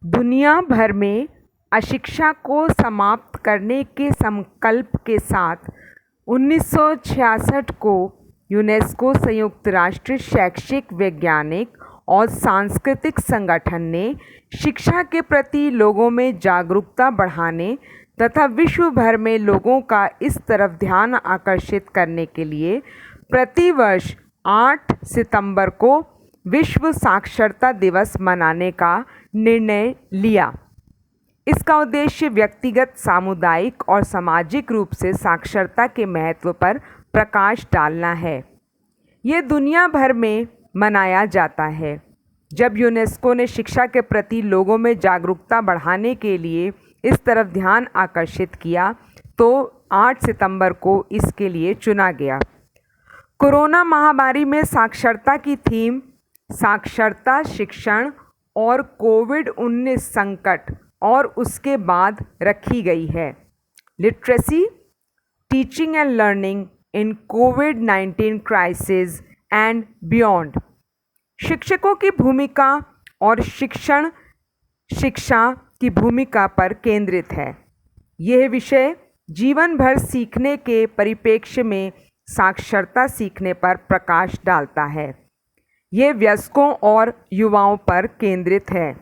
दुनिया भर में अशिक्षा को समाप्त करने के संकल्प के साथ 1966 को यूनेस्को संयुक्त राष्ट्र शैक्षिक, वैज्ञानिक और सांस्कृतिक संगठन ने शिक्षा के प्रति लोगों में जागरूकता बढ़ाने तथा विश्व भर में लोगों का इस तरफ ध्यान आकर्षित करने के लिए प्रतिवर्ष 8 सितंबर को विश्व साक्षरता दिवस मनाने का निर्णय लिया। इसका उद्देश्य व्यक्तिगत, सामुदायिक और सामाजिक रूप से साक्षरता के महत्व पर प्रकाश डालना है। ये दुनिया भर में मनाया जाता है। जब यूनेस्को ने शिक्षा के प्रति लोगों में जागरूकता बढ़ाने के लिए इस तरफ ध्यान आकर्षित किया तो 8 सितंबर को इसके लिए चुना गया। कोरोना महामारी में साक्षरता की थीम साक्षरता, शिक्षण और कोविड-19 संकट और उसके बाद रखी गई है। Literacy, teaching and learning in covid crisis and beyond. शिक्षकों की भूमिका और शिक्षा की भूमिका पर केंद्रित है। यह विषय जीवन भर सीखने के परिप्रेक्ष्य में साक्षरता सीखने पर प्रकाश डालता है। ये वयस्कों और युवाओं पर केंद्रित है।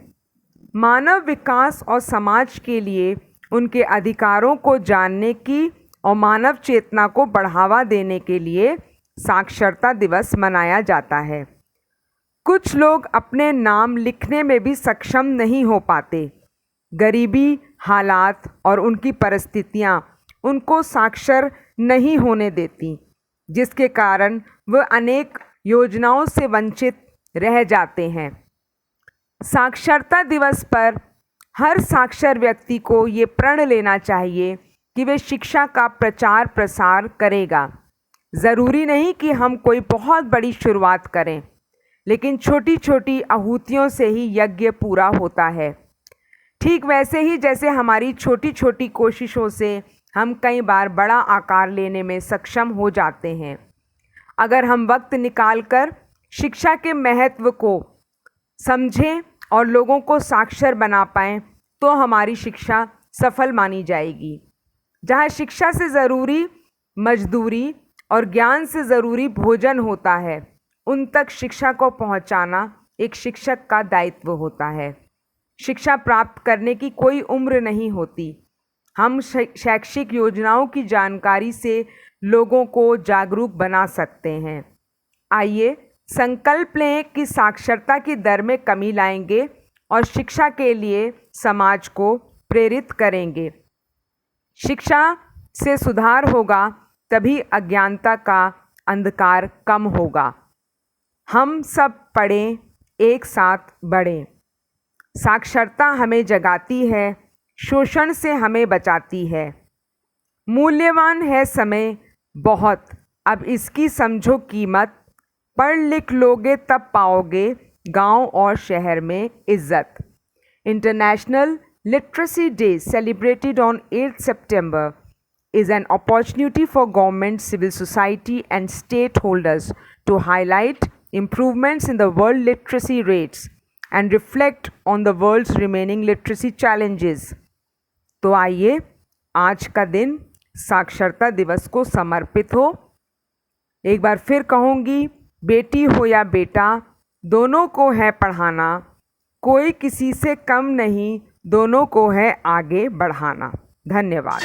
मानव विकास और समाज के लिए उनके अधिकारों को जानने की और मानव चेतना को बढ़ावा देने के लिए साक्षरता दिवस मनाया जाता है। कुछ लोग अपने नाम लिखने में भी सक्षम नहीं हो पाते। गरीबी, हालात और उनकी परिस्थितियां उनको साक्षर नहीं होने देती, जिसके कारण वह अनेक योजनाओं से वंचित रह जाते हैं। साक्षरता दिवस पर हर साक्षर व्यक्ति को ये प्रण लेना चाहिए कि वे शिक्षा का प्रचार प्रसार करेगा। ज़रूरी नहीं कि हम कोई बहुत बड़ी शुरुआत करें, लेकिन छोटी छोटी आहुतियों से ही यज्ञ पूरा होता है। ठीक वैसे ही जैसे हमारी छोटी छोटी कोशिशों से हम कई बार बड़ा आकार लेने में सक्षम हो जाते हैं। अगर हम वक्त निकालकर शिक्षा के महत्व को समझें और लोगों को साक्षर बना पाएं तो हमारी शिक्षा सफल मानी जाएगी। जहाँ शिक्षा से ज़रूरी मजदूरी और ज्ञान से ज़रूरी भोजन होता है, उन तक शिक्षा को पहुँचाना एक शिक्षक का दायित्व होता है। शिक्षा प्राप्त करने की कोई उम्र नहीं होती। हम शैक्षिक योजनाओं की जानकारी से लोगों को जागरूक बना सकते हैं। आइए संकल्प लें कि साक्षरता की दर में कमी लाएंगे और शिक्षा के लिए समाज को प्रेरित करेंगे। शिक्षा से सुधार होगा तभी अज्ञानता का अंधकार कम होगा। हम सब पढ़ें, एक साथ बढ़ें। साक्षरता हमें जगाती है, शोषण से हमें बचाती है। मूल्यवान है समय बहुत, अब इसकी समझो कीमत। पढ़ लिख लोगे तब पाओगे गांव और शहर में इज्जत। International literacy day celebrated on 8th September is an opportunity for government, civil society and stakeholders to highlight improvements in the world literacy rates and reflect on the world's remaining literacy challenges. तो आइए आज का दिन साक्षरता दिवस को समर्पित हो। एक बार फिर कहूँगी, बेटी हो या बेटा, दोनों को है पढ़ाना। कोई किसी से कम नहीं, दोनों को है आगे बढ़ाना। धन्यवाद।